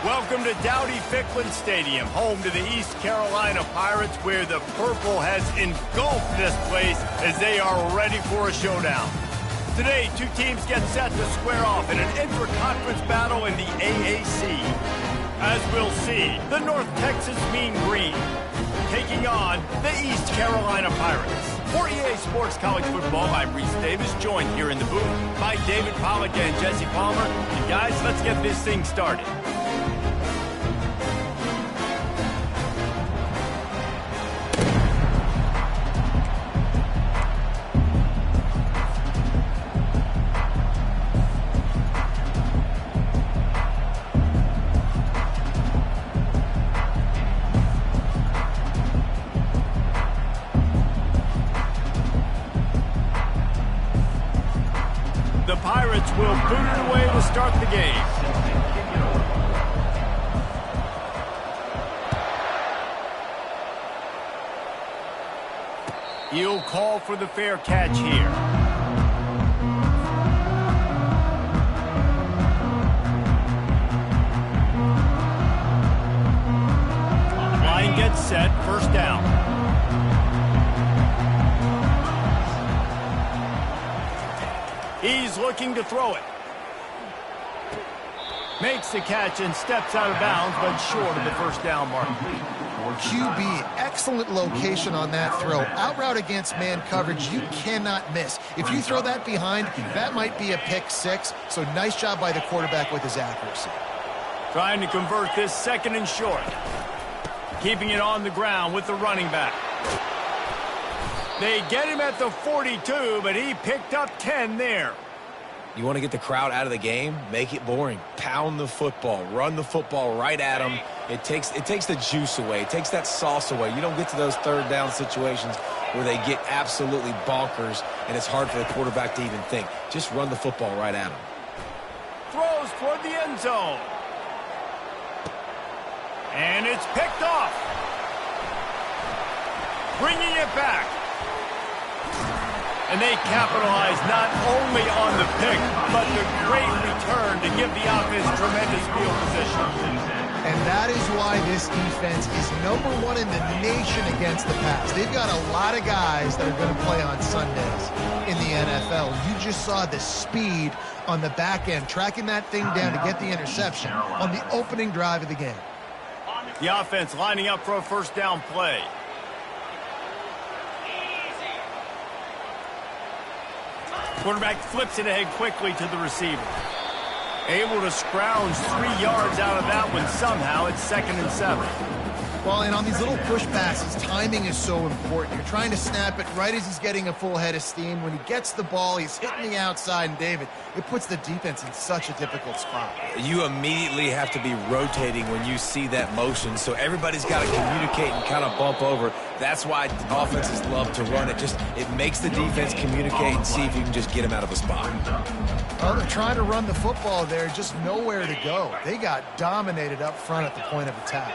Welcome to Dowdy-Ficklen Stadium, home to the East Carolina Pirates, where the purple has engulfed this place as they are ready for a showdown. Today, two teams get set to square off in an intra-conference battle in the AAC. As we'll see, the North Texas Mean Green taking on the East Carolina Pirates. For EA Sports College Football, I'm Reese Davis, joined here in the booth by David Pollack and Jesse Palmer. And guys, let's get this thing started. The Pirates will boot it away to start the game. He'll call for the fair catch here. Line gets set, first down. He's looking to throw it. Makes the catch and steps out of bounds, but short of the first down mark. QB, excellent location on that throw. Out route against man coverage, you cannot miss. If you throw that behind, that might be a pick six. So nice job by the quarterback with his accuracy. Trying to convert this second and short. Keeping it on the ground with the running back. They get him at the 42, but he picked up 10 there. You want to get the crowd out of the game? Make it boring. Pound the football. Run the football right at them. It takes the juice away. It takes that sauce away. You don't get to those third down situations where they get absolutely bonkers, and it's hard for the quarterback to even think. Just run the football right at them. Throws toward the end zone. And it's picked off. Bringing it back. And they capitalize not only on the pick, but the great return to give the offense tremendous field position. And that is why this defense is #1 in the nation against the pass. They've got a lot of guys that are going to play on Sundays in the NFL. You just saw the speed on the back end, tracking that thing down to get the interception on the opening drive of the game. The offense lining up for a first down play. Quarterback flips it ahead quickly to the receiver. Able to scrounge 3 yards out of that one somehow. It's 2nd and 7. Well, and on these little push passes, timing is so important. You're trying to snap it right as he's getting a full head of steam. When he gets the ball, he's hitting the outside, and David, it puts the defense in such a difficult spot. You immediately have to be rotating when you see that motion, so everybody's got to communicate and kind of bump over. That's why offenses love to run it. It makes the defense communicate and see if you can just get him out of a spot. Well, they're trying to run the football there, just nowhere to go. They got dominated up front at the point of attack.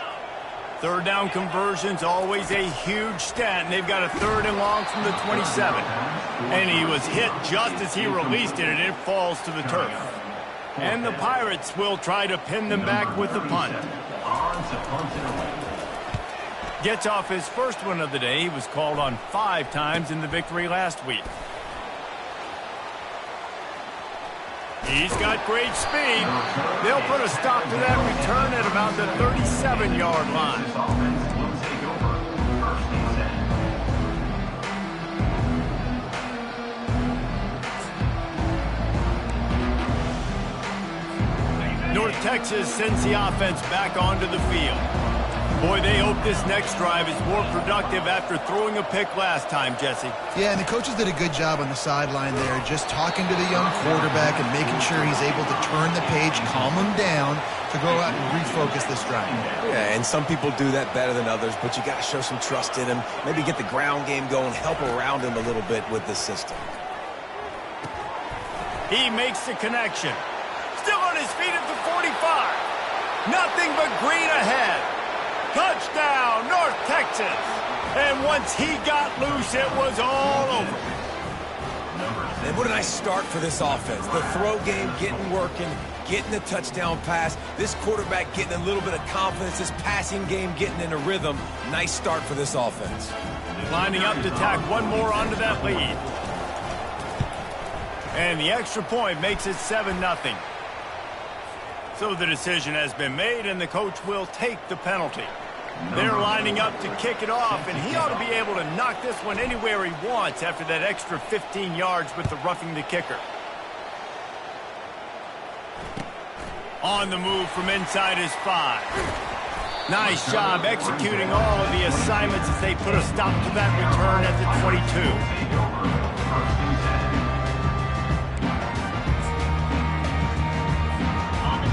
Third down conversion's always a huge stat, and they've got a 3rd and long from the 27. And he was hit just as he released it, and it falls to the turf. And the Pirates will try to pin them back with the punt. Gets off his first one of the day. He was called on 5 times in the victory last week. He's got great speed. They'll put a stop to that return at about the 37-yard line. Texas sends the offense back onto the field. Boy, they hope this next drive is more productive after throwing a pick last time, Jesse. Yeah, and the coaches did a good job on the sideline there, just talking to the young quarterback and making sure he's able to turn the page, calm him down, to go out and refocus this drive. Yeah, and some people do that better than others, but you got to show some trust in him. Maybe get the ground game going, help around him a little bit with this system. He makes the connection. Still on his feet at the 45. Nothing but green ahead. Touchdown, North Texas. And once he got loose, it was all over. And what a nice start for this offense. The throw game getting working, getting the touchdown pass. This quarterback getting a little bit of confidence. This passing game getting in a rhythm. Nice start for this offense. Lining up to tack one more onto that lead. And the extra point makes it 7-0. So the decision has been made, and the coach will take the penalty. They're lining up to kick it off, and he ought to be able to knock this one anywhere he wants after that extra 15 yards with the roughing the kicker. On the move from inside his 5. Nice job executing all of the assignments as they put a stop to that return at the 22.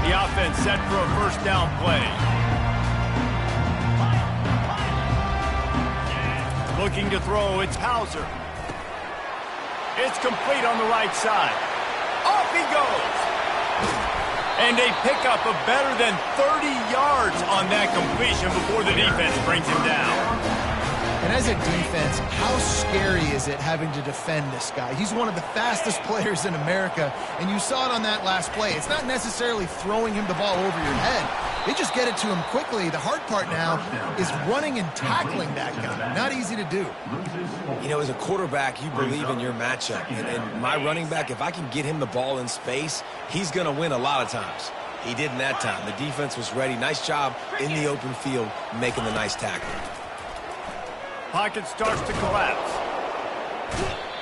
The offense set for a first down play. Looking to throw, it's Hauser. It's complete on the right side. Off he goes. And they pick up a better than 30 yards on that completion before the defense brings him down. And as a defense, how scary is it having to defend this guy? He's one of the fastest players in America, and you saw it on that last play. It's not necessarily throwing him the ball over your head. They just get it to him quickly. The hard part now is running and tackling that guy. Not easy to do. You know, as a quarterback, you believe in your matchup. And my running back, if I can get him the ball in space, he's going to win a lot of times. He did in that time. The defense was ready. Nice job in the open field making the nice tackle. Pocket starts to collapse.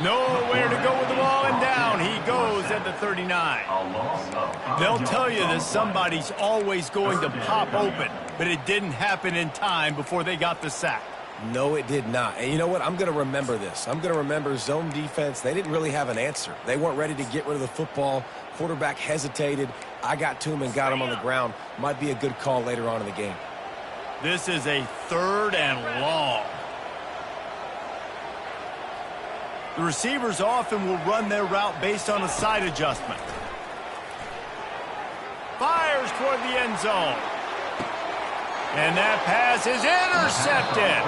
Nowhere to go with the ball, and down he goes at the 39. They'll tell you that somebody's always going to pop open, but it didn't happen in time before they got the sack. No, it did not. And you know what? I'm going to remember this. I'm going to remember zone defense. They didn't really have an answer. They weren't ready to get rid of the football. Quarterback hesitated. I got to him and got him on the ground. Might be a good call later on in the game. This is a 3rd and long. The receivers often will run their route based on a side adjustment. Fires toward the end zone. And that pass is intercepted.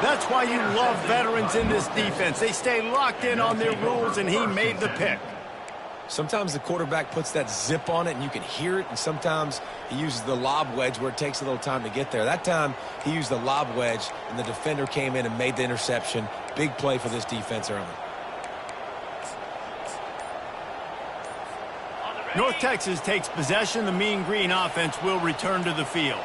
That's why you love veterans in this defense. They stay locked in on their rules, and he made the pick. Sometimes the quarterback puts that zip on it, and you can hear it, and sometimes he uses the lob wedge where it takes a little time to get there. That time, he used the lob wedge, and the defender came in and made the interception. Big play for this defense early. North Texas takes possession. The Mean Green offense will return to the field.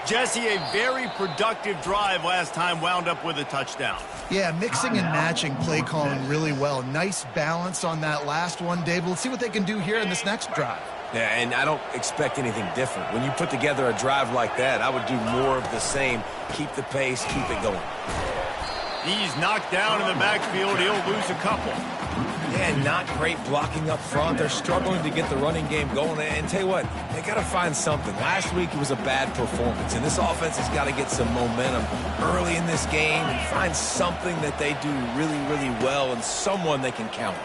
Jesse, a very productive drive last time, wound up with a touchdown. Yeah, mixing and matching play calling really well. Nice balance on that last one, Dave. Let's see what they can do here in this next drive. Yeah, and I don't expect anything different. When you put together a drive like that, I would do more of the same. Keep the pace, keep it going. He's knocked down in the backfield. He'll lose a couple. Yeah, not great blocking up front. They're struggling to get the running game going. And tell you what, they got to find something. Last week it was a bad performance, and this offense has got to get some momentum early in this game and find something that they do really, really well and someone they can count on.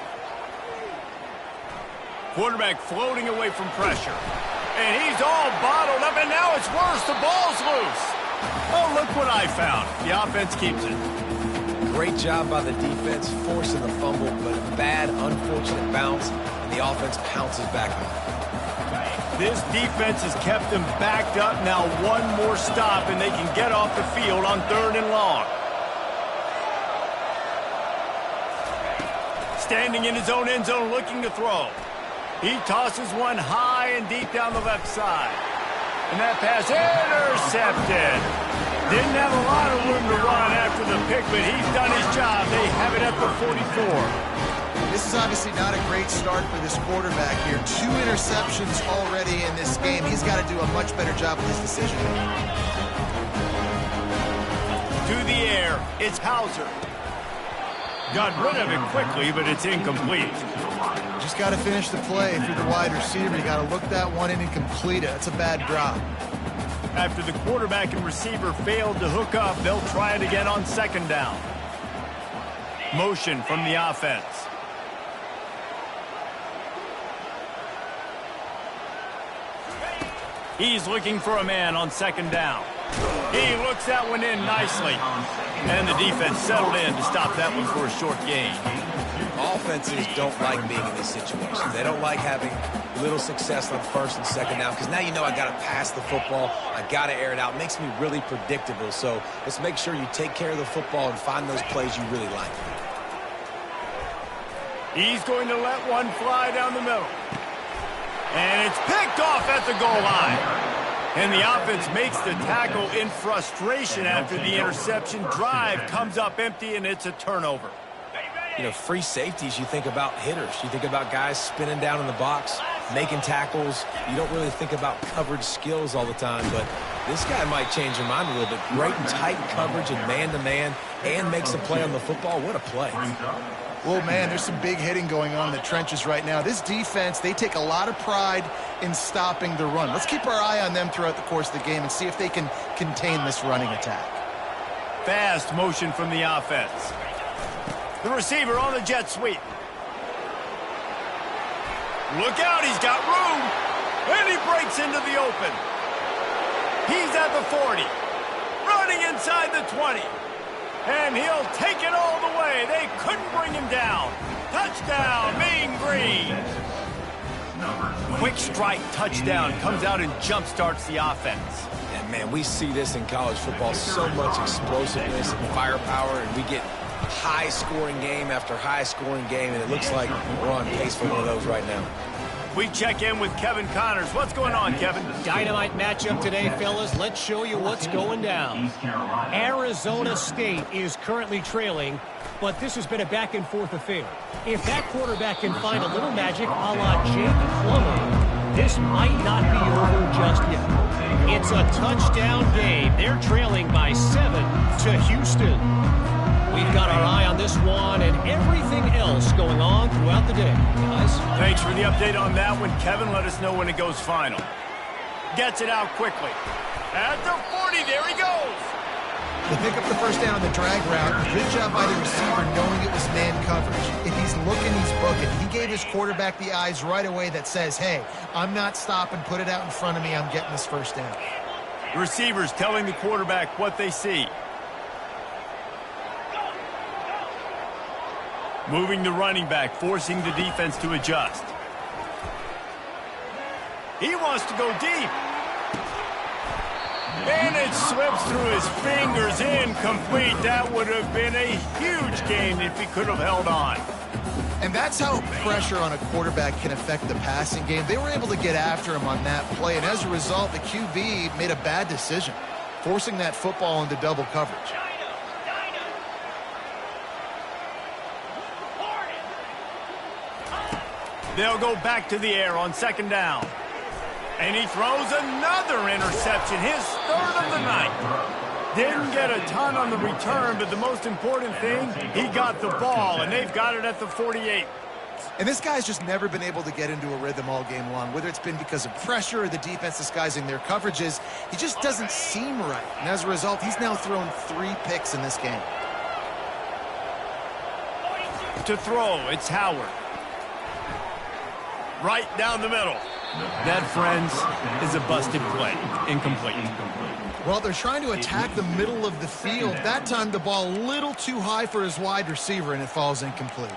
Quarterback floating away from pressure. And he's all bottled up, and now it's worse. The ball's loose. Oh, look what I found. The offense keeps it. Great job by the defense, forcing the fumble, but a bad, unfortunate bounce, and the offense pounces back on it. This defense has kept them backed up. Now one more stop, and they can get off the field on 3rd and long. Standing in his own end zone, looking to throw. He tosses one high and deep down the left side. And that pass intercepted. Didn't have a lot of room to run after the pick, but he's done his job. They have it at the 44. This is obviously not a great start for this quarterback here. 2 interceptions already in this game. He's got to do a much better job with his decision. To the air, it's Hauser. Got rid of it quickly, but it's incomplete. Just got to finish the play if you're the wide receiver. You got to look that one in and complete it. That's a bad drop. After the quarterback and receiver failed to hook up, they'll try it again on 2nd down. Motion from the offense. He's looking for a man on 2nd down. He looks that one in nicely. And the defense settled in to stop that one for a short gain. Offenses don't like being in these situations. They don't like having little success on 1st and 2nd down because now you know I got to pass the football. I got to air it out. It makes me really predictable. So let's make sure you take care of the football and find those plays you really like. He's going to let one fly down the middle. And it's picked off at the goal line. And the offense makes the tackle in frustration after the interception. Drive comes up empty, and it's a turnover. You know, free safeties, you think about hitters. You think about guys spinning down in the box, making tackles. You don't really think about coverage skills all the time, but this guy might change your mind a little bit. Great and tight coverage and man-to-man, and makes a play on the football. What a play. Well, man, there's some big hitting going on in the trenches right now. This defense, they take a lot of pride in stopping the run. Let's keep our eye on them throughout the course of the game and see if they can contain this running attack. Fast motion from the offense. The receiver on the jet sweep. Look out, he's got room. And he breaks into the open. He's at the 40. Running inside the 20. And he'll take it all the way. They couldn't bring him down. Touchdown, Mean Green. Quick strike touchdown comes out and jump-starts the offense. And, man, we see this in college football. So much explosiveness and firepower, and we get high-scoring game after high-scoring game, and it looks like we're on pace for one of those right now. We check in with Kevin Connors. What's going on, Kevin? Dynamite matchup today, fellas. Let's show you what's going down. Arizona State is currently trailing, but this has been a back-and-forth affair. If that quarterback can find a little magic a la Jake Plummer, this might not be over just yet. It's a touchdown game. They're trailing by 7 to Houston. We've got our eye on this one and everything else going on throughout the day, guys. Thanks for the update on that one, Kevin. Let us know when it goes final. Gets it out quickly. At the 40, there he goes. They pick up the first down on the drag route. Good job by the receiver knowing it was man coverage. If he's looking, he's booking. He gave his quarterback the eyes right away that says, hey, I'm not stopping. Put it out in front of me. I'm getting this first down. The receivers telling the quarterback what they see. Moving the running back, forcing the defense to adjust. He wants to go deep. And it slips through his fingers, incomplete. That would have been a huge gain if he could have held on. And that's how pressure on a quarterback can affect the passing game. They were able to get after him on that play, and as a result, the QB made a bad decision, forcing that football into double coverage. They'll go back to the air on 2nd down. And he throws another interception, his 3rd of the night. Didn't get a ton on the return, but the most important thing, he got the ball, and they've got it at the 48. And this guy's just never been able to get into a rhythm all game long, whether it's been because of pressure or the defense disguising their coverages. He just doesn't seem right. And as a result, he's now thrown 3 picks in this game. To throw, it's Howard. Right down the middle. That, friends, is a busted play. Incomplete. Well, they're trying to attack the middle of the field. That time, the ball a little too high for his wide receiver, and it falls incomplete.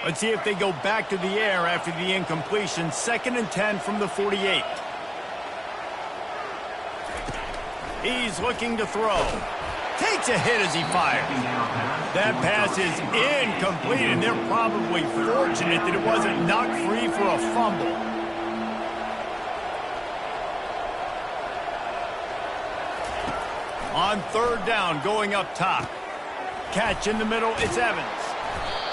Let's see if they go back to the air after the incompletion. 2nd and 10 from the 48. He's looking to throw. Takes a hit as he fires. That pass is incomplete, and they're probably fortunate that it wasn't knocked free for a fumble. On 3rd down, going up top. Catch in the middle, it's Evans.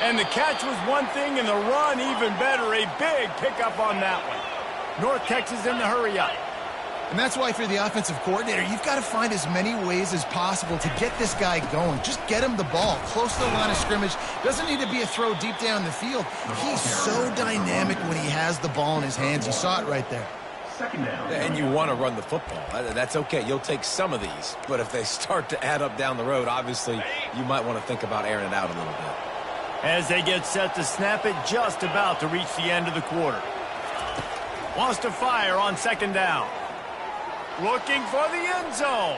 And the catch was one thing, and the run even better. A big pickup on that one. North Texas in the hurry up. And that's why, for the offensive coordinator, you've got to find as many ways as possible to get this guy going. Just get him the ball close to the line of scrimmage. Doesn't need to be a throw deep down the field. He's so dynamic when he has the ball in his hands. You saw it right there. And you want to run the football. That's okay. You'll take some of these. But if they start to add up down the road, obviously, you might want to think about airing it out a little bit. As they get set to snap it, just about to reach the end of the quarter. Wants to fire on second down. Looking for the end zone.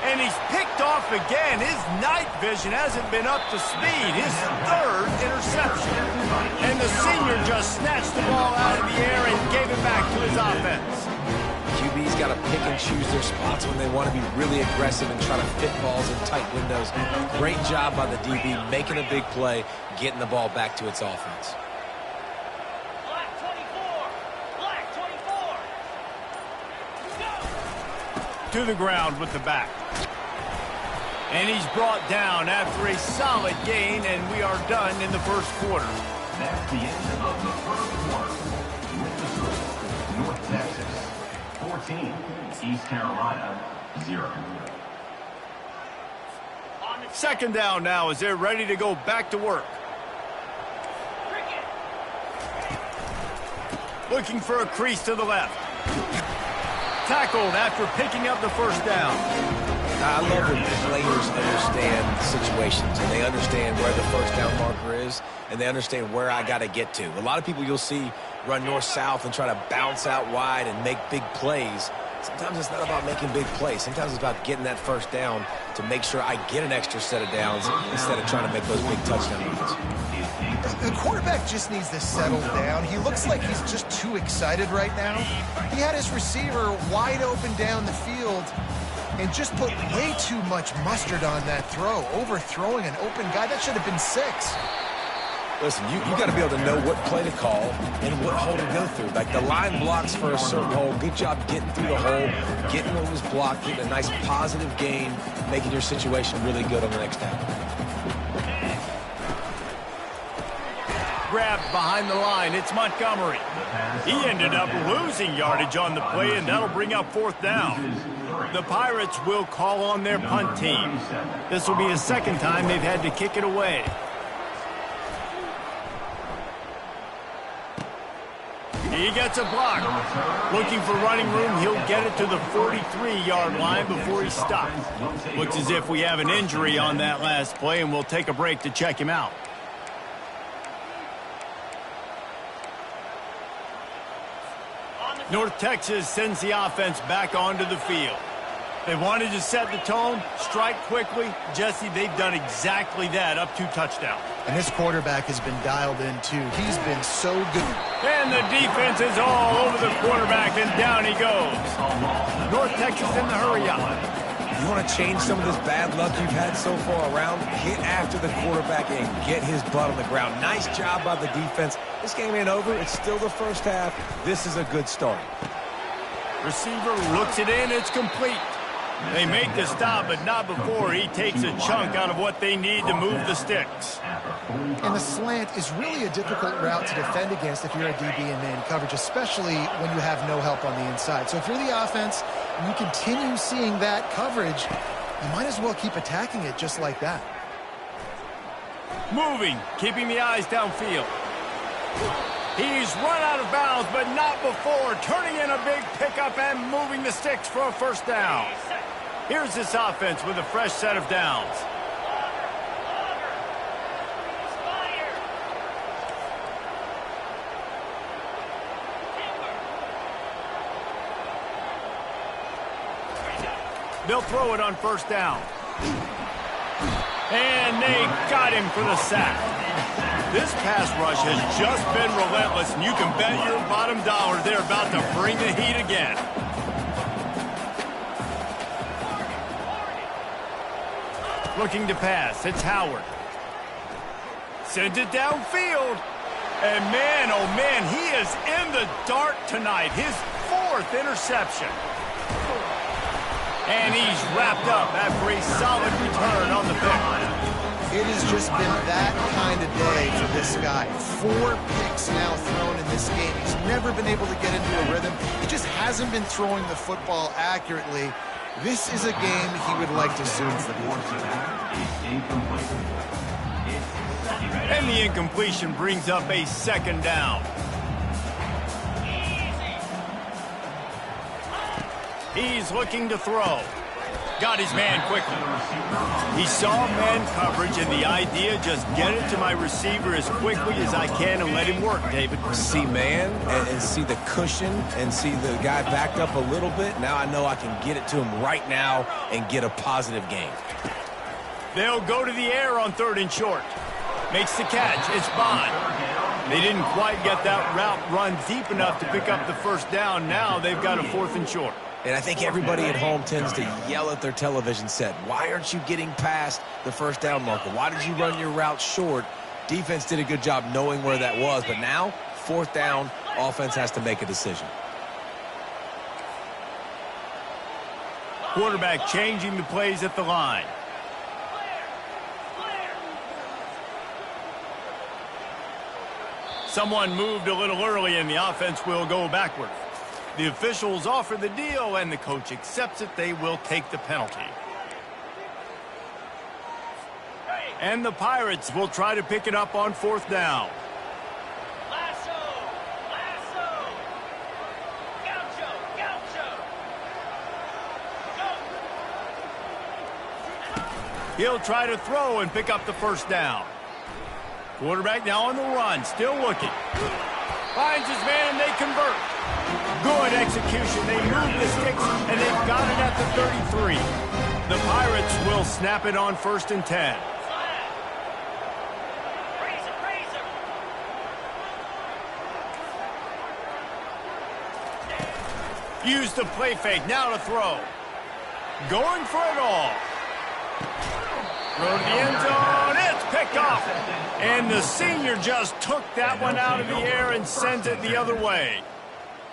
And he's picked off again. His night vision hasn't been up to speed. His third interception. And the senior just snatched the ball out of the air and gave it back to his offense. QB's got to pick and choose their spots when they want to be really aggressive and try to fit balls in tight windows. Great job by the DB, making a big play, getting the ball back to its offense. To the ground with the back. And he's brought down after a solid gain, and we are done in the first quarter. That's the end of the first quarter. With the score, North Texas 14, East Carolina 0. Second down now as they're ready to go back to work. Looking for a crease to the left. Tackled after picking up the first down. I love when players understand situations and they understand where the first down marker is and they understand where I got to get to. A lot of people you'll see run north-south and try to bounce out wide and make big plays. Sometimes it's not about making big plays. Sometimes it's about getting that first down to make sure I get an extra set of downs instead of trying to make those big touchdown runs. The quarterback just needs to settle down. He looks like he's just too excited right now. He had his receiver wide open down the field and just put way too much mustard on that throw, overthrowing an open guy. That should have been 6. Listen, you got to be able to know what play to call and what hole to go through. Like the line blocks for a certain hole. Good job getting through the hole, getting what was blocked, getting a nice positive gain, making your situation really good on the next down. Grabbed behind the line. It's Montgomery. He ended up losing yardage on the play, and that'll bring up fourth down. The Pirates will call on their punt team. This will be the second time they've had to kick it away. He gets a block. Looking for running room, he'll get it to the 43-yard line before he stops. Looks as if we have an injury on that last play, and we'll take a break to check him out. North Texas sends the offense back onto the field. They wanted to set the tone, strike quickly. Jesse, they've done exactly that, up 2 touchdowns. And this quarterback has been dialed in, too. He's been so good. And the defense is all over the quarterback, and down he goes. North Texas in the hurry up. You want to change some of this bad luck you've had so far around? Get after the quarterback and get his butt on the ground. Nice job by the defense. This game ain't over. It's still the first half. This is a good start. Receiver looks it in. It's complete. They make the stop, but not before he takes a chunk out of what they need to move the sticks. And the slant is really a difficult route to defend against if you're a DB in man coverage, especially when you have no help on the inside. So if you're the offense and you continue seeing that coverage, you might as well keep attacking it just like that. Moving, keeping the eyes downfield. He's run out of bounds, but not before. Turning in a big pickup and moving the sticks for a first down. Here's this offense with a fresh set of downs. They'll throw it on first down. And they got him for the sack. This pass rush has just been relentless, and you can bet your bottom dollar they're about to bring the heat again. Looking to pass, it's Howard. Sends it downfield. And man, oh man, he is in the dark tonight. His 4th interception. And he's wrapped up after a solid return on the pick. It has just been that kind of day for this guy. 4 picks now thrown in this game. He's never been able to get into a rhythm. He just hasn't been throwing the football accurately. This is a game he would like to soon forget. And the incompletion brings up a second down. He's looking to throw. Got his man quickly. He saw man coverage, and the idea, just get it to my receiver as quickly as I can and let him work, David. See man and see the cushion and see the guy backed up a little bit. Now I know I can get it to him right now and get a positive gain. They'll go to the air on 3rd and short. Makes the catch. It's Bond. They didn't quite get that route run deep enough to pick up the first down. Now they've got a 4th and short. And I think everybody at home tends to yell at their television set, why aren't you getting past the first down marker? Why did you run your route short? Defense did a good job knowing where that was, but now, 4th down, offense has to make a decision. Quarterback changing the plays at the line. Someone moved a little early, and the offense will go backward. The officials offer the deal, and the coach accepts it. They will take the penalty. And the Pirates will try to pick it up on 4th down. He'll try to throw and pick up the first down. Quarterback now on the run, still looking. Finds his man, and they convert. Good execution. They move the sticks, and they've got it at the 33. The Pirates will snap it on 1st and 10. Use the play fake. Now to throw. Going for it all. Throw to the end zone. It's picked off. And the senior just took that one out of the air and sent it the other way.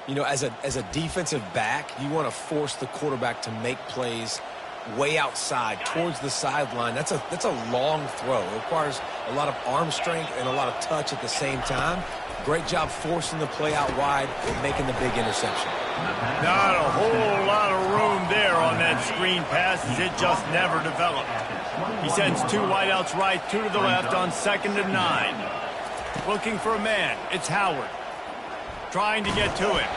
You know, as a defensive back, you want to force the quarterback to make plays way outside, towards the sideline. That's a long throw. It requires a lot of arm strength and a lot of touch at the same time. Great job forcing the play out wide and making the big interception. Not a whole lot of room there on that screen pass, as it just never developed. He sends 2 wideouts right, 2 to the left on 2nd and 9. Looking for a man. It's Howard. Trying to get to him.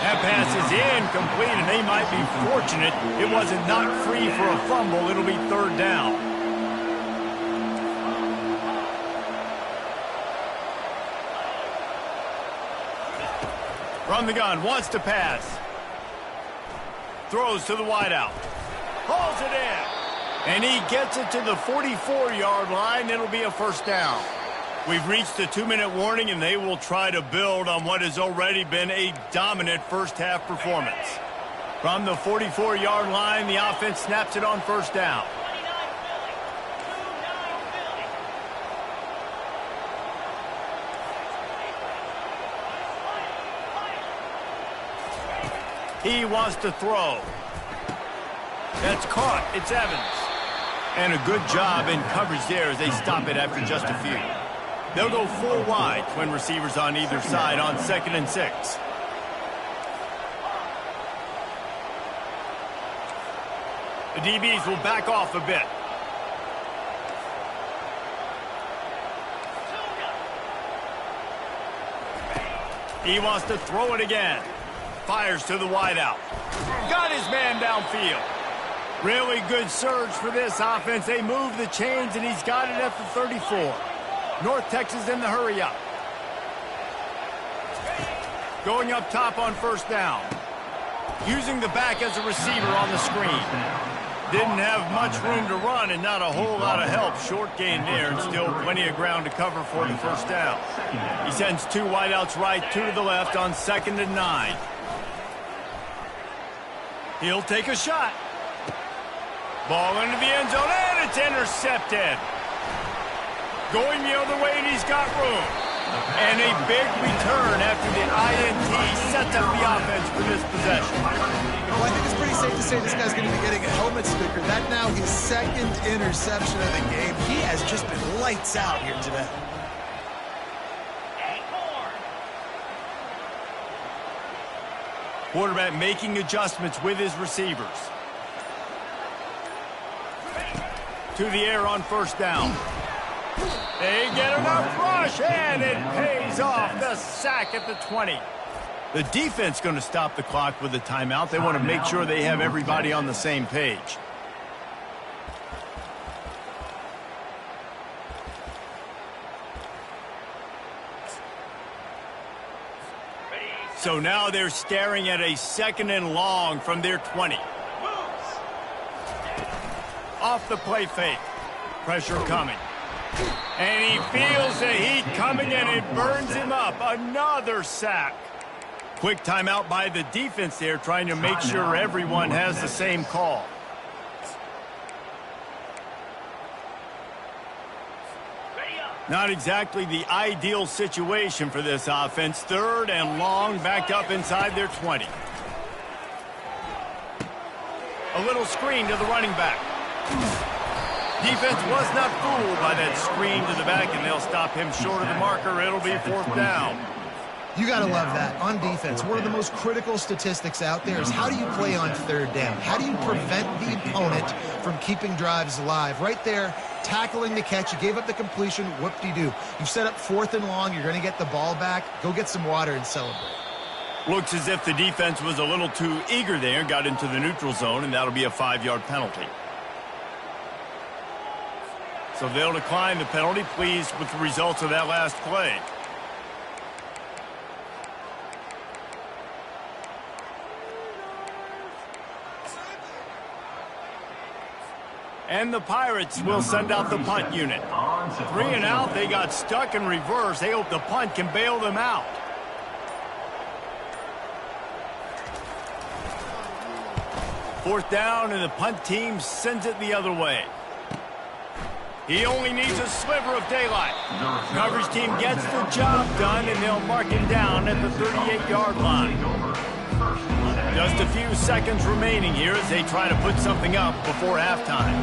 That pass is incomplete, and they might be fortunate it wasn't knocked free for a fumble. It'll be 3rd down. From the gun, wants to pass. Throws to the wideout. Hauls it in. And he gets it to the 44-yard line. It'll be a 1st down. We've reached the 2-minute warning, and they will try to build on what has already been a dominant first-half performance. From the 44-yard line, the offense snaps it on 1st down. He wants to throw. That's caught. It's Evans. And a good job in coverage there as they stop it after just a few. They'll go full wide, twin receivers on either side on 2nd and 6. The DBs will back off a bit. He wants to throw it again. Fires to the wideout. Got his man downfield. Really good surge for this offense. They move the chains, and he's got it at the 34. North Texas in the hurry up. Going up top on 1st down. Using the back as a receiver on the screen. Didn't have much room to run and not a whole lot of help. Short gain there, and still plenty of ground to cover for the 1st down. He sends 2 wideouts right, 2 to the left on 2nd and 9. He'll take a shot. Ball into the end zone, and it's intercepted. Going the other way, and he's got room. And a big return after the INT sets up the offense for this possession. Well, I think it's pretty safe to say this guy's going to be getting a helmet sticker. That now his 2nd interception of the game. He has has just been lights out here today. Quarterback making adjustments with his receivers. To the air on first down. They get enough rush, and it pays off. The sack at the 20. The defense going to stop the clock with a timeout. They want to make sure they have everybody on the same page. So now they're staring at a 2nd and long from their 20. Off the play fake. Pressure coming. And he feels the heat coming, and it burns him up. Another sack. Quick timeout by the defense there, trying to make sure everyone has the same call. Not exactly the ideal situation for this offense. 3rd and long, backed up inside their 20. A little screen to the running back. Defense was not fooled by that screen to the back, and they'll stop him short of the marker. It'll be 4th down. You got to love that. On defense, one of the most critical statistics out there is how do you play on 3rd down? How do you prevent the opponent from keeping drives alive? Right there, tackling the catch. You gave up the completion. Whoop-de-doo. You've set up 4th and long. You're going to get the ball back. Go get some water and celebrate. Looks as if the defense was a little too eager there, got into the neutral zone, and that'll be a 5-yard penalty. So they'll decline the penalty, pleased with the results of that last play. And the Pirates will send out the punt unit. 3 and out, they got stuck in reverse. They hope the punt can bail them out. Fourth down, and the punt team sends it the other way. He only needs a sliver of daylight. Coverage team gets the job done, and they'll mark him down at the 38-yard line. Just a few seconds remaining here as they try to put something up before halftime.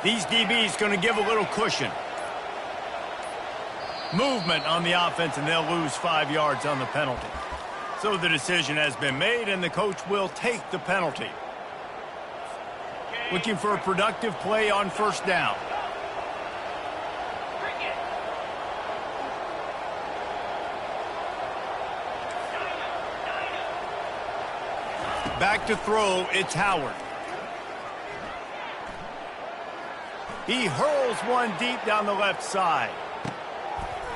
These DBs going to give a little cushion. Movement on the offense, and they'll lose 5 yards on the penalty. So the decision has been made, and the coach will take the penalty. Looking for a productive play on first down. Back to throw, it's Howard. He hurls one deep down the left side.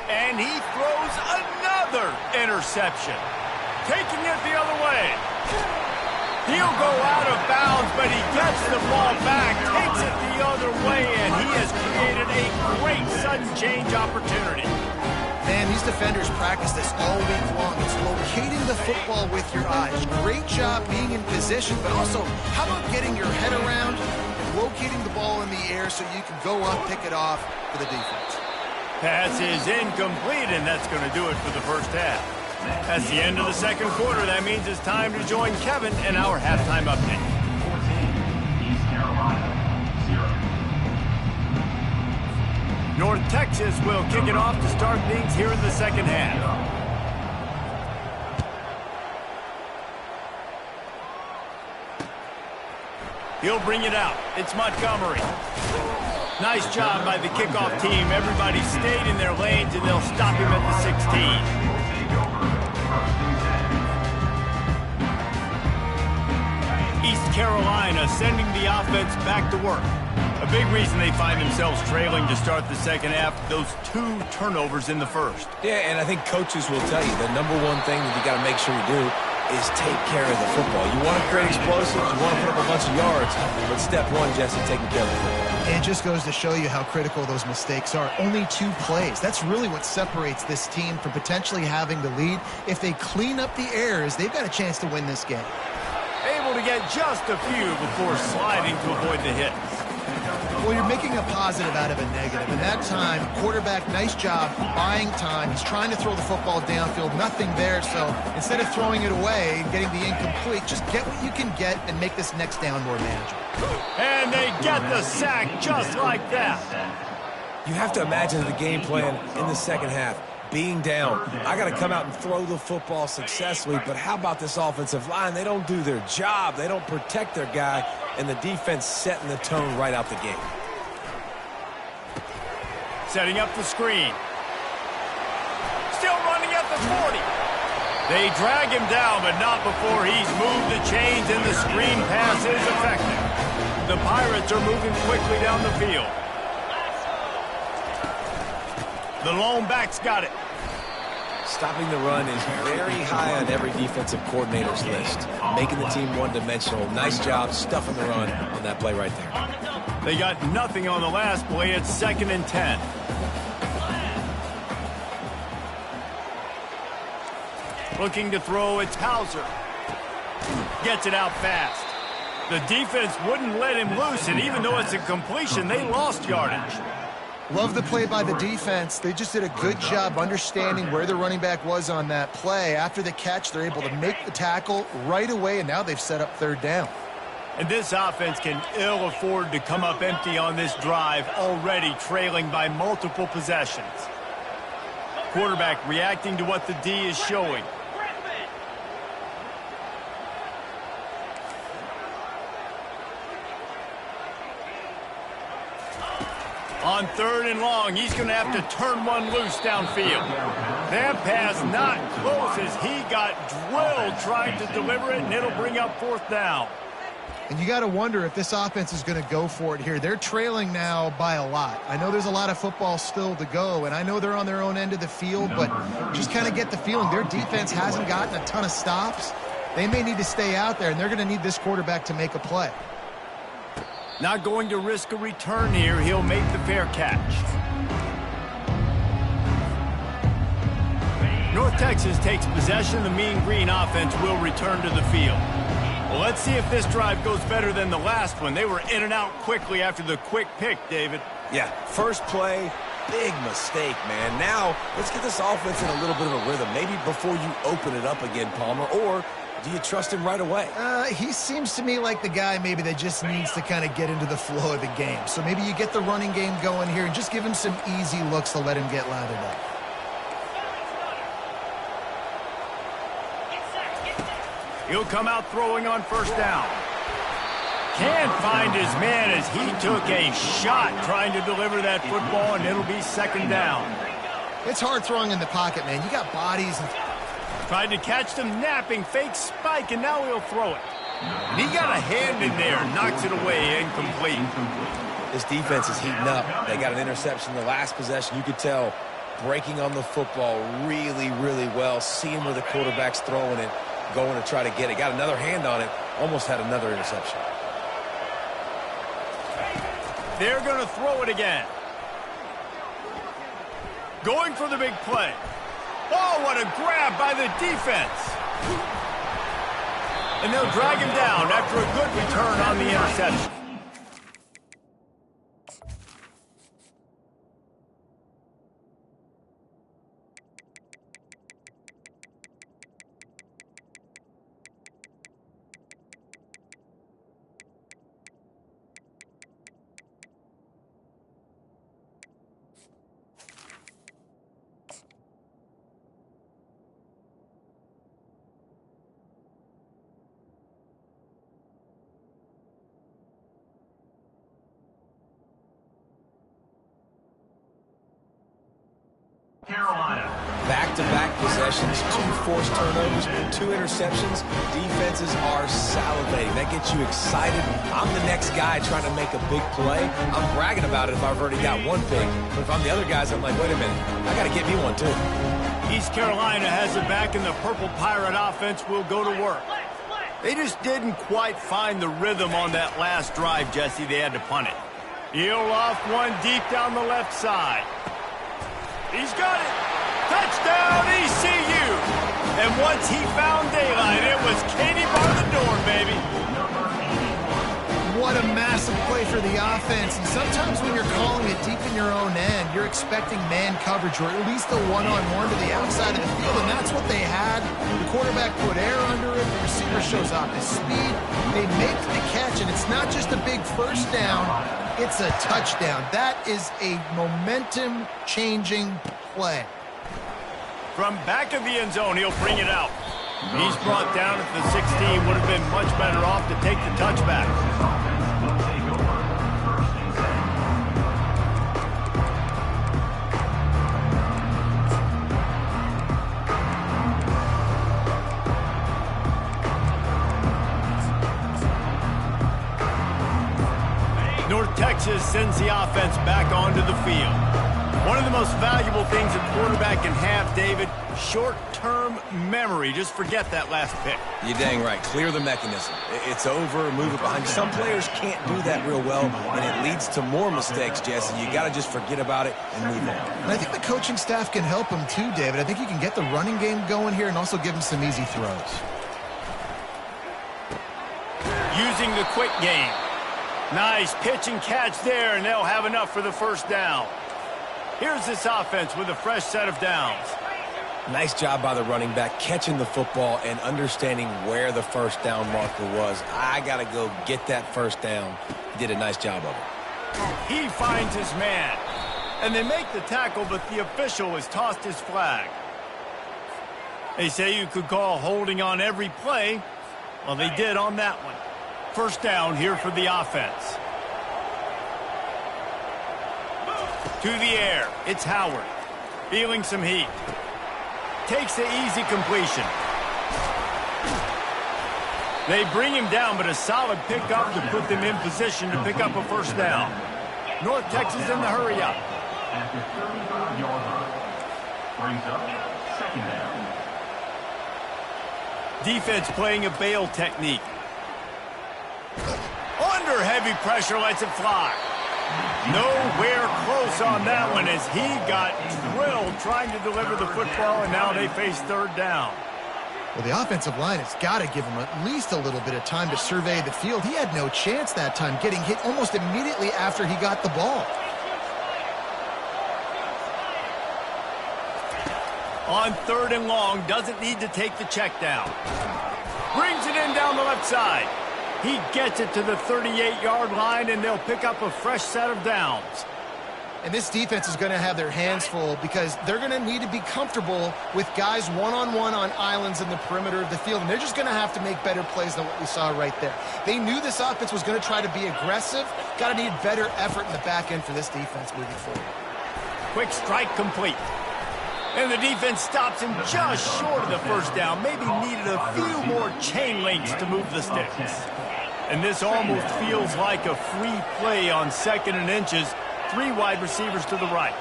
And he throws another interception. Taking it the other way. He'll go out of bounds, but he gets the ball back, takes it the other way, and he has created a great sudden change opportunity. Man, these defenders practice this all week long. It's locating the football with your eyes. Great job being in position, but also, how about getting your head around and locating the ball in the air so you can go up, pick it off for the defense. Pass is incomplete, and that's going to do it for the first half. That's the end of the second quarter. That means it's time to join Kevin in our halftime update. 14, East Carolina, 0. North Texas will kick it off to start things here in the second half. He'll bring it out. It's Montgomery. Nice job by the kickoff team. Everybody stayed in their lanes, and they'll stop him at the 16. East Carolina sending the offense back to work. A big reason they find themselves trailing to start the second half, those 2 turnovers in the first. Yeah, and I think coaches will tell you the number one thing that you got to make sure you do is take care of the football. You want to create explosives, you want to put up a bunch of yards, but step one, Jesse, taking care of the football. It just goes to show you how critical those mistakes are. Only 2 plays. That's really what separates this team from potentially having the lead. If they clean up the errors, they've got a chance to win this game. Able to get just a few before sliding to avoid the hits. Well, you're making a positive out of a negative. And that time, quarterback, nice job buying time. He's trying to throw the football downfield. Nothing there. So instead of throwing it away and getting the incomplete, just get what you can get and make this next down more manageable. And they get the sack just like that. You have to imagine the game plan in the second half. Being down, I got to come out and throw the football successfully, but how about this offensive line? They don't do their job. They don't protect their guy, and the defense setting the tone right out the gate. Setting up the screen. Still running at the 40. They drag him down, but not before he's moved the chains, and the screen pass is effective. The Pirates are moving quickly down the field. The lone back's got it. Stopping the run is very high on every defensive coordinator's list. Making the team one-dimensional. Nice job stuffing the run on that play right there. They got nothing on the last play. It's 2nd and 10. Looking to throw, it's Hauser. Gets it out fast. The defense wouldn't let him loose, and even though it's a completion, they lost yardage. Love the play by the defense. They just did a good job understanding where the running back was on that play. After the catch, they're able to make the tackle right away, and now they've set up 3rd down. And this offense can ill afford to come up empty on this drive, already trailing by multiple possessions. Quarterback reacting to what the D is showing. On 3rd and long, he's going to have to turn one loose downfield. That pass not close as he got drilled trying to deliver it, and it'll bring up 4th down. And you got to wonder if this offense is going to go for it here. They're trailing now by a lot. I know there's a lot of football still to go, and I know they're on their own end of the field, but just kind of get the feeling their defense hasn't gotten a ton of stops. They may need to stay out there, and they're going to need this quarterback to make a play. Not going to risk a return here. He'll make the fair catch. North Texas takes possession. The Mean Green offense will return to the field. Well, let's see if this drive goes better than the last one. They were in and out quickly after the quick pick, David. Yeah, first play, big mistake, man. Now, let's get this offense in a little bit of a rhythm. Maybe before you open it up again, Palmer, or do you trust him right away? He seems to me like the guy maybe that just needs to kind of get into the flow of the game. So maybe you get the running game going here and just give him some easy looks to let him get lathered up. He'll come out throwing on 1st down. Can't find his man as he took a shot trying to deliver that football, and it'll be 2nd down. It's hard throwing in the pocket, man. You got bodies and... Tried to catch them napping, fake spike, and now he'll throw it. And he got a hand in there, knocks it away, incomplete. This defense is heating up. They got an interception the last possession. You could tell breaking on the football really, really well, seeing where the quarterback's throwing it, going to try to get it. Got another hand on it, almost had another interception. They're going to throw it again. Going for the big play. Oh, what a grab by the defense. And they'll drag him down after a good return on the interception. Carolina. Back-to-back possessions, 2 forced turnovers, 2 interceptions. Defenses are salivating. That gets you excited. I'm the next guy trying to make a big play. I'm bragging about it if I've already got one pick. But if I'm the other guys, I'm like, wait a minute, I got to get me one too. East Carolina has it back, and the Purple Pirate offense will go to work. They just didn't quite find the rhythm on that last drive, Jesse. They had to punt it. He'll off one deep down the left side. He's got it. Touchdown, ECU. And once he found daylight, it was Katie bar the door, baby. What What a massive play for the offense. And sometimes when you're calling it deep in your own end, you're expecting man coverage or at least a one-on-one to the outside of the field, and that's what they had. The quarterback put air under it. The receiver shows off his speed. They make the catch, and it's not just a big first down. It's a touchdown. That is a momentum-changing play. From back of the end zone, he'll bring it out. He's brought down at the 16. Would have been much better off to take the touchback. North Texas sends the offense back onto the field. One of the most valuable things a quarterback can have, David, short-term memory. Just forget that last pick. You're dang right. Clear the mechanism. It's over, move it behind you. Some players can't do that real well, and it leads to more mistakes, Jesse. You got to just forget about it and move on. And I think the coaching staff can help him too, David. I think you can get the running game going here and also give him some easy throws. Using the quick game. Nice pitch and catch there, and they'll have enough for the first down. Here's this offense with a fresh set of downs. Nice job by the running back, catching the football and understanding where the first down marker was. I got to go get that first down. He did a nice job of it. He finds his man. And they make the tackle, but the official has tossed his flag. They say you could call holding on every play. Well, they did on that one. First down here for the offense. To the air, it's Howard. Feeling some heat. Takes the easy completion. They bring him down, but a solid pickup to put them in position to pick up a first down. North Texas in the hurry up. At the 33-yard line. Brings up second down. Defense playing a bail technique. Under heavy pressure, lets it fly. Nowhere close on that one as he got drilled trying to deliver the football, and now they face third down. Well, the offensive line has got to give him at least a little bit of time to survey the field. He had no chance that time, getting hit almost immediately after he got the ball. On third and long, doesn't need to take the check down. Brings it in down the left side. He gets it to the 38-yard line, and they'll pick up a fresh set of downs. And this defense is going to have their hands full because they're going to need to be comfortable with guys one-on-one on islands in the perimeter of the field, and they're just going to have to make better plays than what we saw right there. They knew this offense was going to try to be aggressive. Got to need better effort in the back end for this defense moving forward. Quick strike complete. And the defense stops him just short of the first down. Maybe needed a few more chain links to move the sticks. And this almost feels like a free play on second and inches. 3 wide receivers to the right.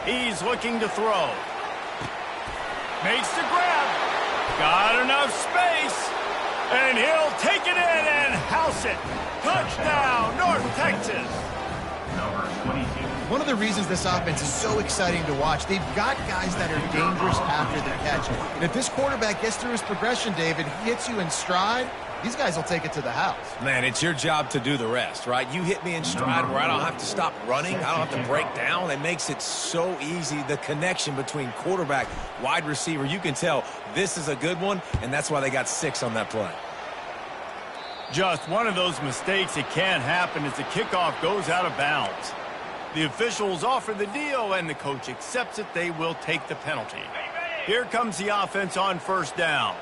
He's looking to throw. Makes the grab. Got enough space. And he'll take it in and house it. Touchdown, North Texas. Number 22. One of the reasons this offense is so exciting to watch, they've got guys that are dangerous after the catch. And if this quarterback gets through his progression, David, he hits you in stride, these guys will take it to the house. Man, it's your job to do the rest, right? You hit me in stride where I don't have to stop running. I don't have to break down. It makes it so easy. The connection between quarterback, wide receiver, you can tell this is a good one, and that's why they got 6 on that play. Just one of those mistakes that can happen as the kickoff goes out of bounds. The officials offer the deal, and the coach accepts it. They will take the penalty. Here comes the offense on first down.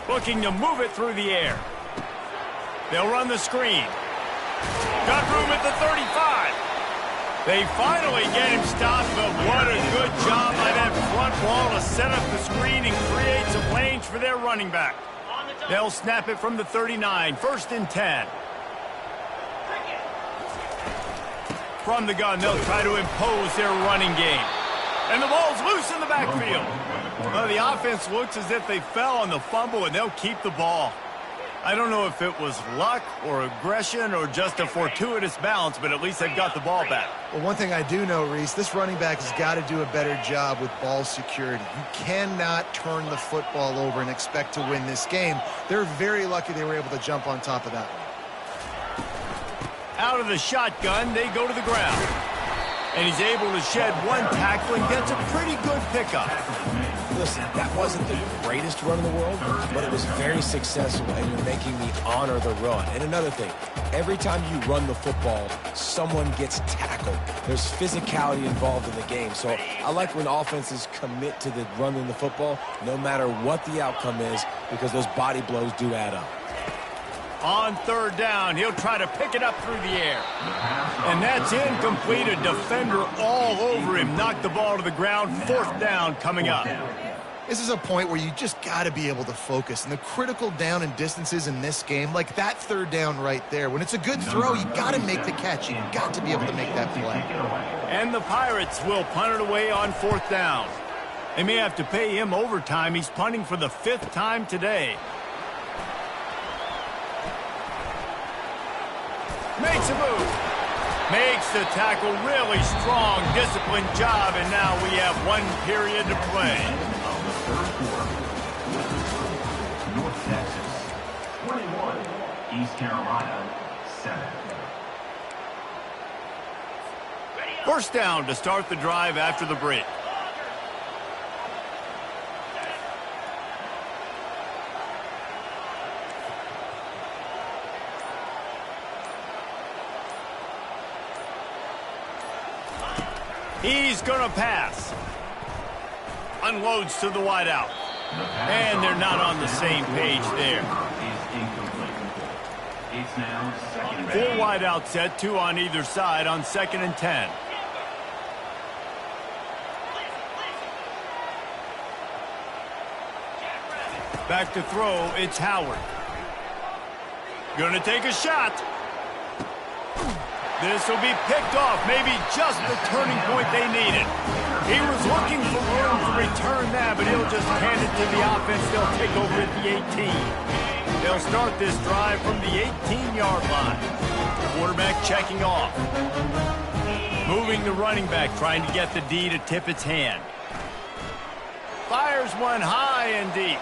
Looking to move it through the air. They'll run the screen. Got room at the 35. They finally get him stopped, but what a good job by that front wall to set up the screen and create some lanes for their running back. They'll snap it from the 39, 1st and 10. From the gun, they'll try to impose their running game. And the ball's loose in the backfield. Well, the offense looks as if they fell on the fumble, and they'll keep the ball. I don't know if it was luck or aggression or just a fortuitous bounce, but at least they've got the ball back. Well, one thing I do know, Reese, this running back has got to do a better job with ball security. You cannot turn the football over and expect to win this game. They're very lucky they were able to jump on top of that one. Out of the shotgun, they go to the ground. And he's able to shed one tackle and gets a pretty good pickup. Listen, that wasn't the greatest run in the world, but it was very successful, and you're making me honor the run. And another thing, every time you run the football, someone gets tackled. There's physicality involved in the game. So I like when offenses commit to the running the football, no matter what the outcome is, because those body blows do add up. On third down, he'll try to pick it up through the air. And that's incomplete. A defender all over him. Knocked the ball to the ground. Fourth down coming up. This is a point where you just got to be able to focus. And the critical down and distances in this game, like that third down right there, when it's a good throw, you got to make the catch. You got to be able to make that play. And the Pirates will punt it away on fourth down. They may have to pay him overtime. He's punting for the 5th time today. Makes a move. Makes the tackle really strong, disciplined job, and now we have 1 period to play. North Texas, 21. East Carolina, 7. First down to start the drive after the break. He's going to pass. Unloads to the wideout. And they're not on the same page there. It's now 2nd and 4 10. wideout set, 2 on either side on 2nd and 10. Back to throw, it's Howard. Gonna take a shot. This will be picked off, maybe just the turning point they needed. He was looking for room to return that, but he'll just hand it to the offense. They'll take over at the 18. They'll start this drive from the 18-yard line. Quarterback checking off. Moving the running back, trying to get the D to tip its hand. Fires one high and deep.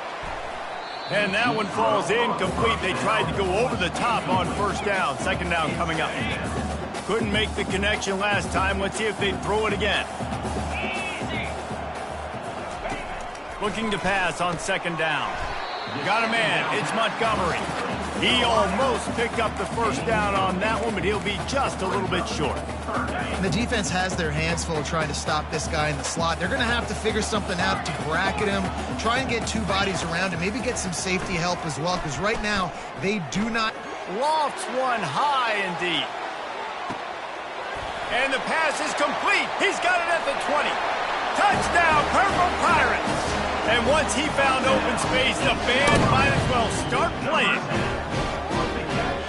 And that one falls incomplete. They tried to go over the top on first down. 2nd down coming up. Couldn't make the connection last time. Let's see if they throw it again. Looking to pass on 2nd down. Got a man. It's Montgomery. He almost picked up the first down on that one, but he'll be just a little bit short. And the defense has their hands full trying to stop this guy in the slot. They're going to have to figure something out to bracket him, try and get 2 bodies around him, maybe get some safety help as well, because right now they do not. Lofts one high and deep. And the pass is complete. He's got it at the 20. Touchdown, Purple Pirates. And once he found open space, the band might as well start playing.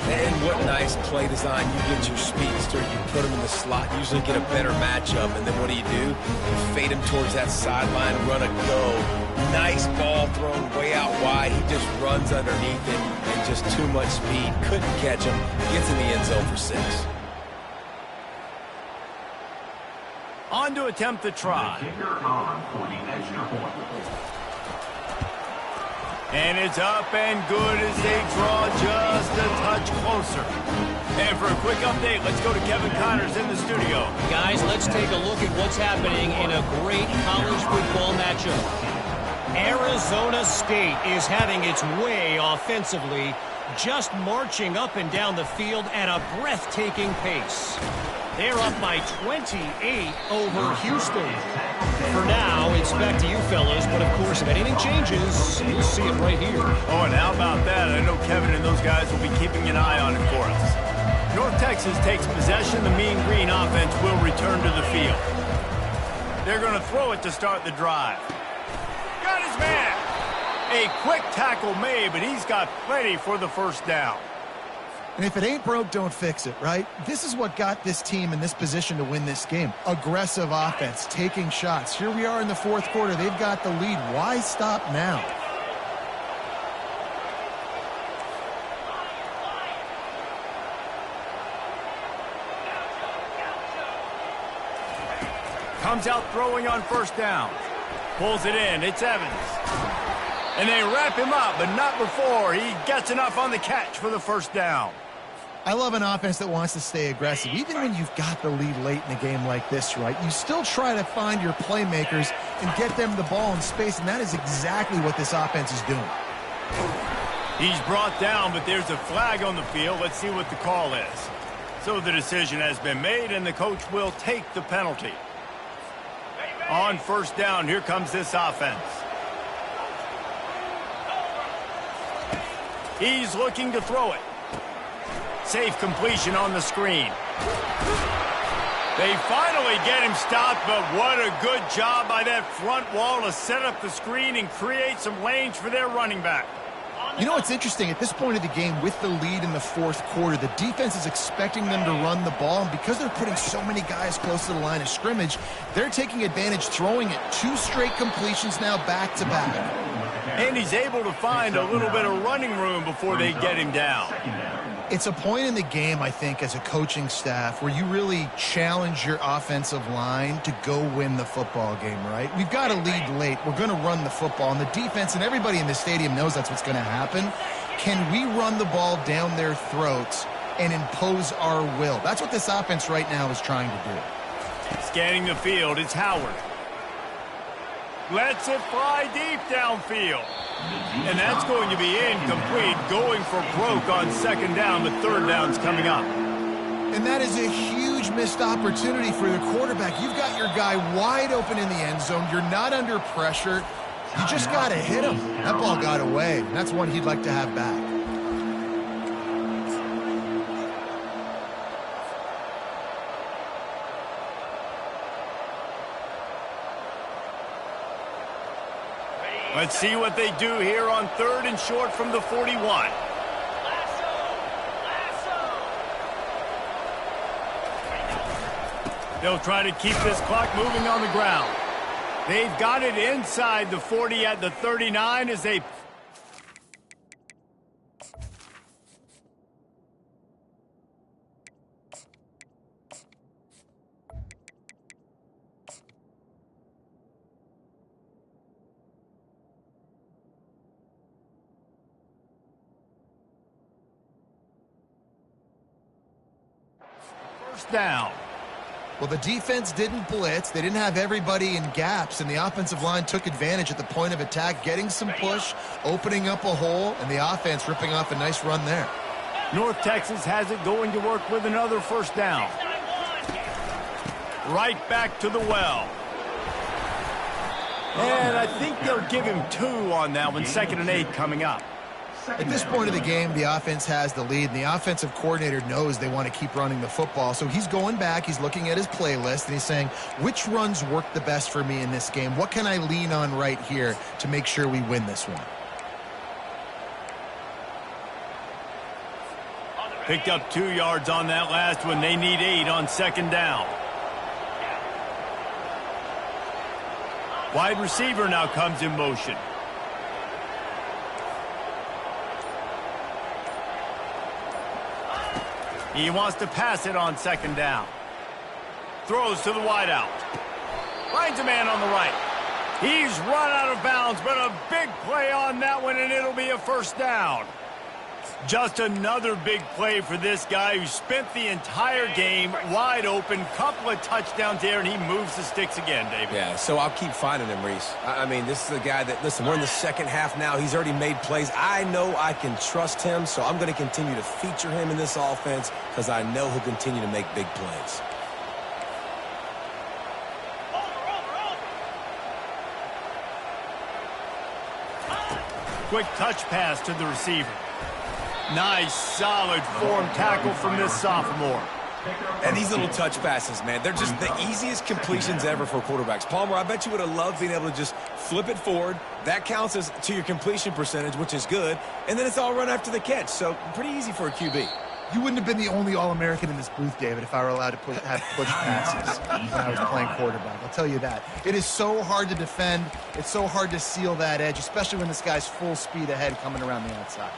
And what nice play design. You get your speedster, you put him in the slot, usually get a better matchup, and then what do? You fade him towards that sideline, run a go. Nice ball thrown way out wide. He just runs underneath it and just too much speed. Couldn't catch him. Gets in the end zone for 6. On to attempt the try. Kicker on for the extra point. And it's up and good as they draw just a touch closer. And for a quick update, let's go to Kevin Connors in the studio. Guys, let's take a look at what's happening in a great college football matchup. Arizona State is having its way offensively, just marching up and down the field at a breathtaking pace. They're up by 28 over Houston. For now, it's back to you fellas, but of course, if anything changes, you'll see it right here. Oh, and how about that? I know Kevin and those guys will be keeping an eye on it for us. North Texas takes possession. The Mean Green offense will return to the field. They're going to throw it to start the drive. Got his man. A quick tackle made, but he's got plenty for the first down. And if it ain't broke, don't fix it, right? This is what got this team in this position to win this game. Aggressive offense, taking shots. Here we are in the 4th quarter. They've got the lead. Why stop now? comes out throwing on first down. Pulls it in. It's Evans. And they wrap him up, but not before he gets enough on the catch for the first down. I love an offense that wants to stay aggressive. Even when you've got the lead late in a game like this, right, you still try to find your playmakers and get them the ball in space, and that is exactly what this offense is doing. He's brought down, but there's a flag on the field. Let's see what the call is. So the decision has been made, and the coach will take the penalty. On first down, here comes this offense. He's looking to throw it. Safe completion on the screen. They finally get him stopped, but what a good job by that front wall to set up the screen and create some lanes for their running back. You know what's interesting? At this point of the game, with the lead in the fourth quarter, the defense is expecting them to run the ball, and because they're putting so many guys close to the line of scrimmage, they're taking advantage, throwing it 2 straight completions now back-to-back. And he's able to find a little bit of running room before they get him down. It's a point in the game, I think, as a coaching staff, where you really challenge your offensive line to go win the football game, right? We've got a lead late. We're going to run the football, and the defense and everybody in the stadium knows that's what's going to happen. Can we run the ball down their throats and impose our will? That's what this offense right now is trying to do. Scanning the field, it's Howard. Lets it fly deep downfield. And that's going to be incomplete, going for broke on second down, but third down's coming up. And that is a huge missed opportunity for the quarterback. You've got your guy wide open in the end zone. You're not under pressure. You just got to hit him. That ball got away. That's one he'd like to have back. Let's see what they do here on third and short from the 41. They'll try to keep this clock moving on the ground. They've got it inside the 40 at the 39 as they... down. Well, the defense didn't blitz. They didn't have everybody in gaps, and the offensive line took advantage at the point of attack, getting some push, opening up a hole, and the offense ripping off a nice run there. North Texas has it going to work with another first down. Right back to the well. And I think they'll give him 2 on that one, 2nd and 8 coming up. At this point of the game, the offense has the lead, and the offensive coordinator knows they want to keep running the football. So he's going back, he's looking at his playlist, and he's saying, which runs work the best for me in this game? What can I lean on right here to make sure we win this one? Picked up 2 yards on that last one. They need 8 on second down. Wide receiver now comes in motion. He wants to pass it on second down. Throws to the wideout. Finds a man on the right. He's run out of bounds, but a big play on that one, and it'll be a first down. Just another big play for this guy who spent the entire game wide open. Couple of touchdowns there, and he moves the sticks again, David. Yeah, so I'll keep finding him, Reese. I mean, this is a guy that, listen, we're in the second half now. He's already made plays. I know I can trust him, so I'm going to continue to feature him in this offense because I know he'll continue to make big plays. Quick touch pass to the receiver. Nice, solid form tackle from this sophomore. And these little touch passes, man, they're just the easiest completions ever for quarterbacks. Palmer, I bet you would have loved being able to just flip it forward. That counts as to your completion percentage, which is good. And then it's all run after the catch, so pretty easy for a QB. You wouldn't have been the only All-American in this booth, David, if I were allowed to have push passes when I was playing quarterback. I'll tell you that. It is so hard to defend. It's so hard to seal that edge, especially when this guy's full speed ahead coming around the outside.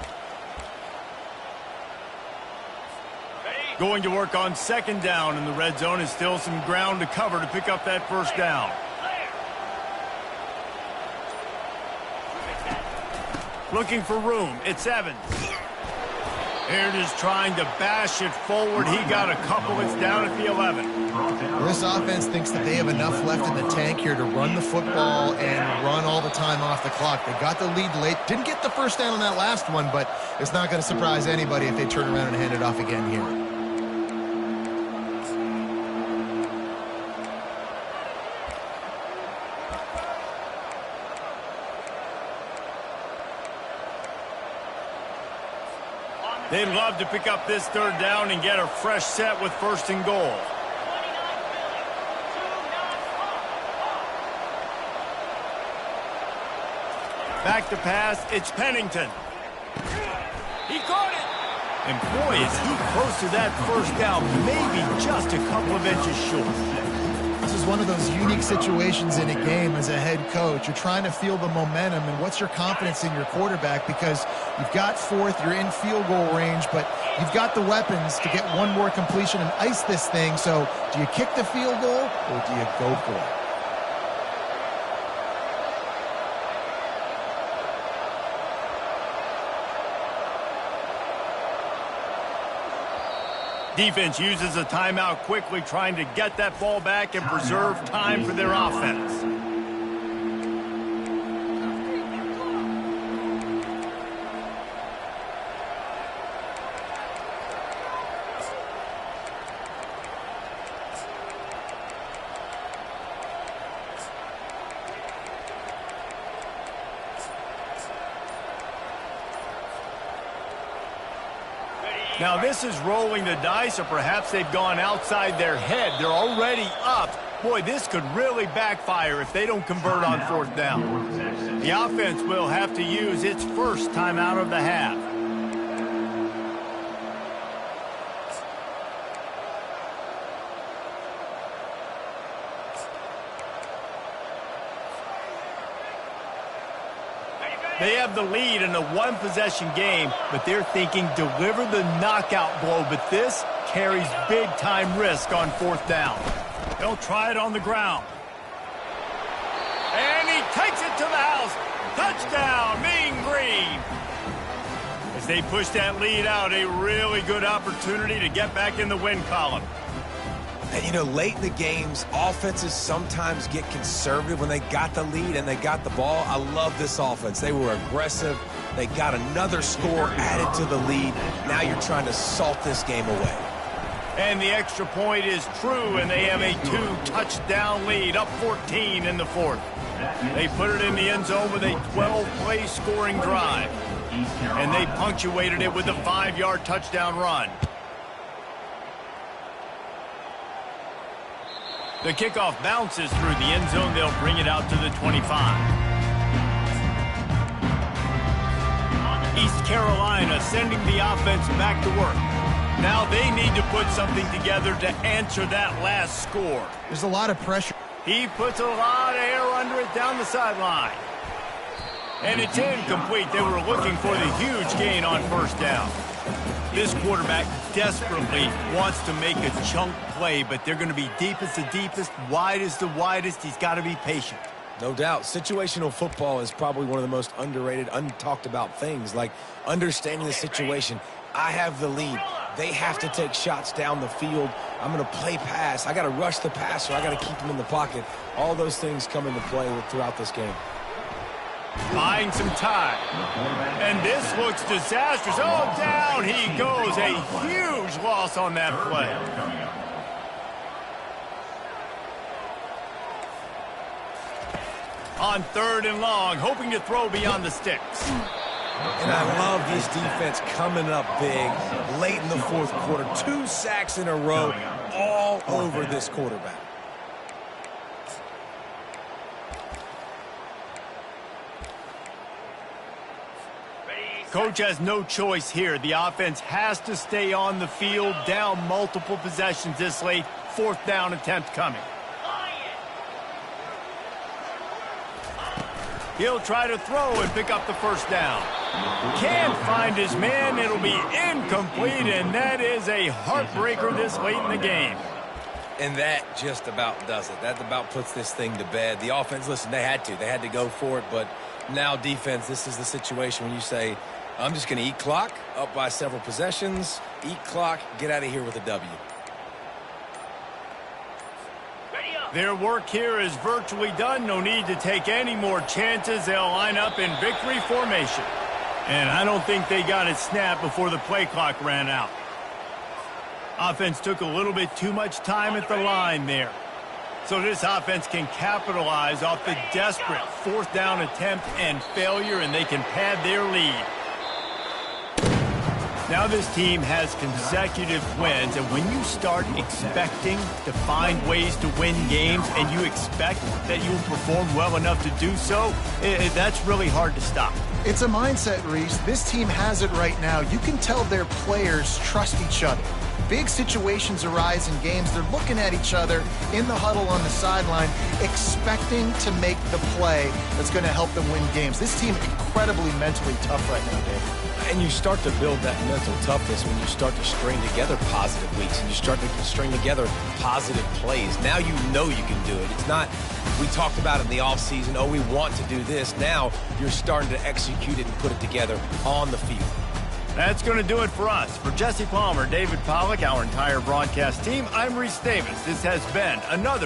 Going to work on second down in the red zone, and still some ground to cover to pick up that first down. Looking for room. It's Evans. Here it is, trying to bash it forward. He got a couple. It's down at the 11. This offense thinks that they have enough left in the tank here to run the football and run all the time off the clock. They got the lead late. Didn't get the first down on that last one, but it's not going to surprise anybody if they turn around and hand it off again here. They'd love to pick up this third down and get a fresh set with first and goal. Back to pass, it's Pennington. He caught it! And boy, is he close to that first down, maybe just a couple of inches short. This is one of those unique situations in a game as a head coach. You're trying to feel the momentum, and what's your confidence in your quarterback, because you've got fourth, you're in field goal range, but you've got the weapons to get one more completion and ice this thing. So do you kick the field goal or do you go for it? Defense uses a timeout quickly, trying to get that ball back and preserve time for their offense. Now this is rolling the dice, or perhaps they've gone outside their head. They're already up. Boy, this could really backfire if they don't convert on fourth down. The offense will have to use its first timeout of the half. They have the lead in a one-possession game, but they're thinking deliver the knockout blow, but this carries big-time risk on fourth down. They'll try it on the ground. And he takes it to the house. Touchdown, Mean Green. As they push that lead out, a really good opportunity to get back in the win column. And, you know, late in the games, offenses sometimes get conservative when they got the lead and they got the ball. I love this offense. They were aggressive. They got another score added to the lead. Now you're trying to salt this game away. And the extra point is true, and they have a 2-touchdown lead, up 14 in the fourth. They put it in the end zone with a 12-play scoring drive. And they punctuated it with a 5-yard touchdown run. The kickoff bounces through the end zone. They'll bring it out to the 25. East Carolina sending the offense back to work. Now they need to put something together to answer that last score. There's a lot of pressure. He puts a lot of air under it down the sideline. And it's incomplete. They were looking for the huge gain on first down. This quarterback desperately wants to make a chunk play, but they're going to be deep as the deepest, wide as the widest. He's got to be patient. No doubt. Situational football is probably one of the most underrated, untalked about things, like understanding the situation. I have the lead. They have to take shots down the field. I'm going to play pass. I got to rush the passer. I got to keep him in the pocket. All those things come into play throughout this game. Buying some time. And this looks disastrous. Oh, down he goes. A huge loss on that play. On third and long, hoping to throw beyond the sticks. And I love this defense coming up big late in the fourth quarter. 2 sacks in a row all over this quarterback. Coach has no choice here. The offense has to stay on the field, down multiple possessions this late. Fourth down attempt coming. He'll try to throw and pick up the first down. Can't find his man. It'll be incomplete, and that is a heartbreaker this late in the game. And that just about does it. That about puts this thing to bed. The offense, listen, they had to go for it, but now defense, this is the situation when you say, I'm just going to eat clock, up by several possessions, eat clock, get out of here with a W. Their work here is virtually done. No need to take any more chances. They'll line up in victory formation. And I don't think they got it snapped before the play clock ran out. Offense took a little bit too much time at the line there. So this offense can capitalize off the desperate fourth down attempt and failure, and they can pad their lead. Now this team has consecutive wins, and when you start expecting to find ways to win games and you expect that you'll perform well enough to do so, that's really hard to stop. It's a mindset, Reese. This team has it right now. You can tell their players trust each other. Big situations arise in games. They're looking at each other in the huddle on the sideline, expecting to make the play that's going to help them win games. This team incredibly mentally tough right now, Dave. And you start to build that mental toughness when you start to string together positive weeks and you start to string together positive plays. Now you know you can do it. It's not, we talked about it in the offseason, oh, we want to do this. Now you're starting to execute it and put it together on the field. That's going to do it for us. For Jesse Palmer, David Pollack, our entire broadcast team, I'm Reese Davis. This has been another